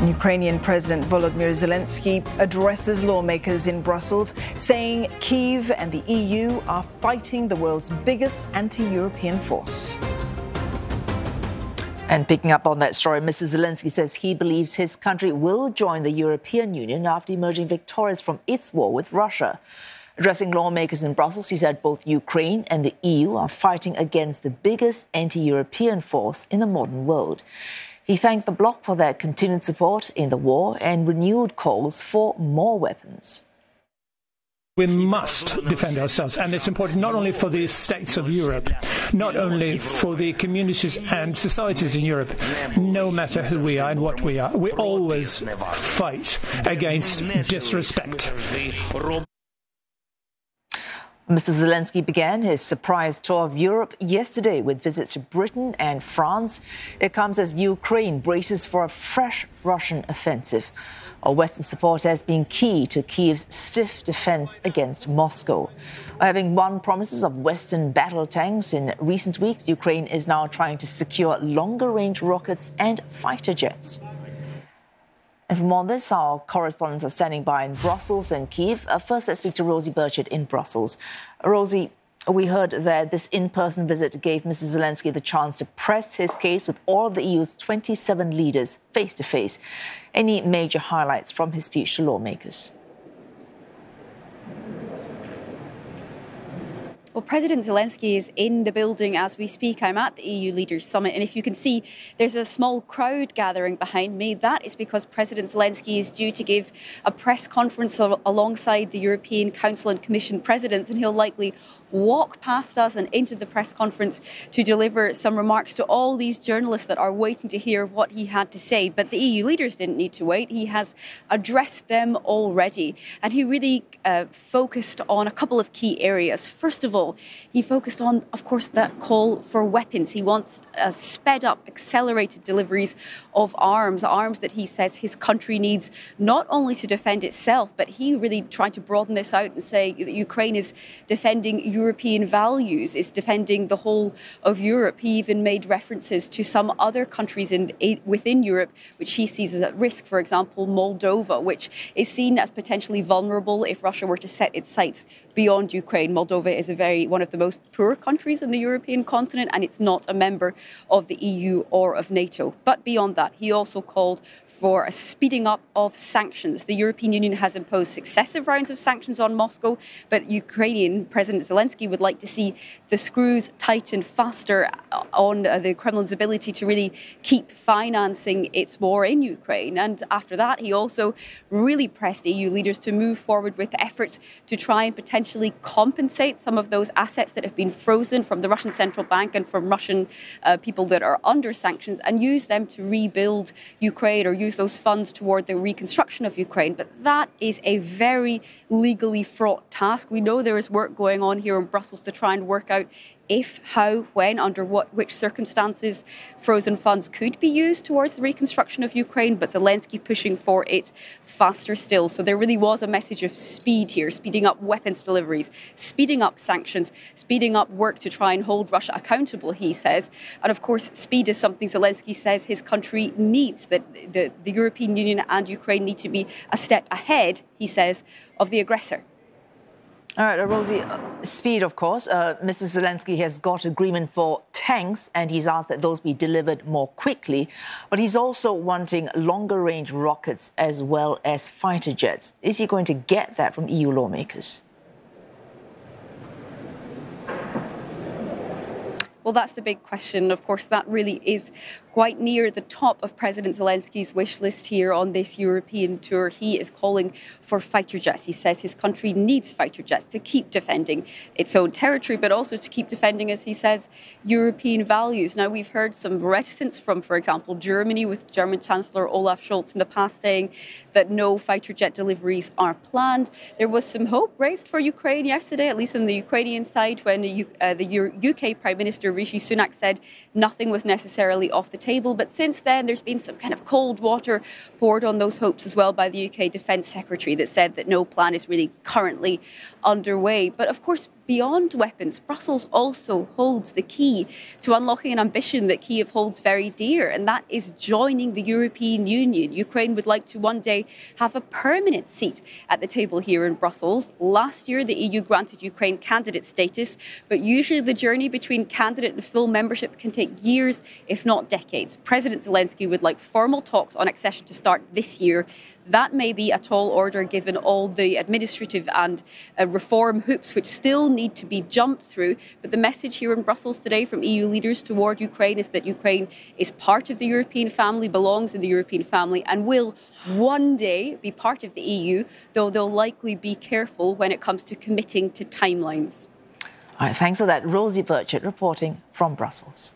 Ukrainian President Volodymyr Zelenskyy addresses lawmakers in Brussels, saying Kyiv and the EU are fighting the world's biggest anti-European force. And picking up on that story, Mr. Zelenskyy says he believes his country will join the European Union after emerging victorious from its war with Russia. Addressing lawmakers in Brussels, he said both Ukraine and the EU are fighting against the biggest anti-European force in the modern world. He thanked the bloc for their continued support in the war and renewed calls for more weapons. We must defend ourselves, and it's important not only for the states of Europe, not only for the communities and societies in Europe, no matter who we are and what we are. We always fight against disrespect. Mr. Zelenskyy began his surprise tour of Europe yesterday with visits to Britain and France. It comes as Ukraine braces for a fresh Russian offensive. Western support has been key to Kyiv's stiff defense against Moscow. Having won promises of Western battle tanks in recent weeks, Ukraine is now trying to secure longer-range rockets and fighter jets. And for more on this, our correspondents are standing by in Brussels and Kyiv. First, let's speak to Rosie Burchett in Brussels. Rosie, we heard that this in-person visit gave Mr. Zelenskyy the chance to press his case with all of the EU's 27 leaders face-to-face. Any major highlights from his speech to lawmakers? Well, President Zelenskyy is in the building as we speak. I'm at the EU Leaders Summit, and if you can see, there's a small crowd gathering behind me. That is because President Zelenskyy is due to give a press conference alongside the European Council and Commission presidents, and he'll likely walk past us and into the press conference to deliver some remarks to all these journalists that are waiting to hear what he had to say. But the EU leaders didn't need to wait. He has addressed them already, and he really focused on a couple of key areas. First of all, he focused on, of course, that call for weapons. He wants sped up, accelerated deliveries of arms that he says his country needs not only to defend itself, but he really tried to broaden this out and say that Ukraine is defending European values, is defending the whole of Europe. He even made references to some other countries within Europe which he sees as at risk, for example, Moldova, which is seen as potentially vulnerable if Russia were to set its sights beyond Ukraine. Moldova is one of the most poor countries in the European continent, and it's not a member of the EU or of NATO. But beyond that, he also called for a speeding up of sanctions. The European Union has imposed successive rounds of sanctions on Moscow, but Ukrainian President Zelenskyy would like to see the screws tightened faster on the Kremlin's ability to really keep financing its war in Ukraine. And after that, he also really pressed EU leaders to move forward with efforts to try and potentially compensate some of those assets that have been frozen from the Russian Central Bank and from Russian people that are under sanctions, and use them to rebuild Ukraine or use those funds toward the reconstruction of Ukraine. But that is a very legally fraught task. We know there is work going on here in Brussels to try and work out if, how, when, under which circumstances frozen funds could be used towards the reconstruction of Ukraine, but Zelenskyy pushing for it faster still. So there really was a message of speed here, speeding up weapons deliveries, speeding up sanctions, speeding up work to try and hold Russia accountable, he says. And of course, speed is something Zelenskyy says his country needs, that the European Union and Ukraine need to be a step ahead, he says, of the aggressor. All right, Rosie, speed, of course. Mr. Zelenskyy has got agreement for tanks, and he's asked that those be delivered more quickly. But he's also wanting longer-range rockets as well as fighter jets. Is he going to get that from EU lawmakers? Well, that's the big question. Of course, that really is quite near the top of President Zelenskyy's wish list here on this European tour. He is calling for fighter jets. He says his country needs fighter jets to keep defending its own territory, but also to keep defending, as he says, European values. Now, we've heard some reticence from, for example, Germany, with German Chancellor Olaf Scholz in the past saying that no fighter jet deliveries are planned. There was some hope raised for Ukraine yesterday, at least on the Ukrainian side, when the UK Prime Minister Rishi Sunak said nothing was necessarily off the table. But since then, there's been some kind of cold water poured on those hopes as well by the UK Defence Secretary that said that no plan is really currently underway. But of course, beyond weapons, Brussels also holds the key to unlocking an ambition that Kyiv holds very dear, and that is joining the European Union. Ukraine would like to one day have a permanent seat at the table here in Brussels. Last year, the EU granted Ukraine candidate status, but usually the journey between candidate and full membership can take years, if not decades. President Zelenskyy would like formal talks on accession to start this year. That may be a tall order given all the administrative and reform hoops which still need to be jumped through. But the message here in Brussels today from EU leaders toward Ukraine is that Ukraine is part of the European family, belongs in the European family, and will one day be part of the EU, though they'll likely be careful when it comes to committing to timelines. All right, thanks for that. Rosie Burchett reporting from Brussels.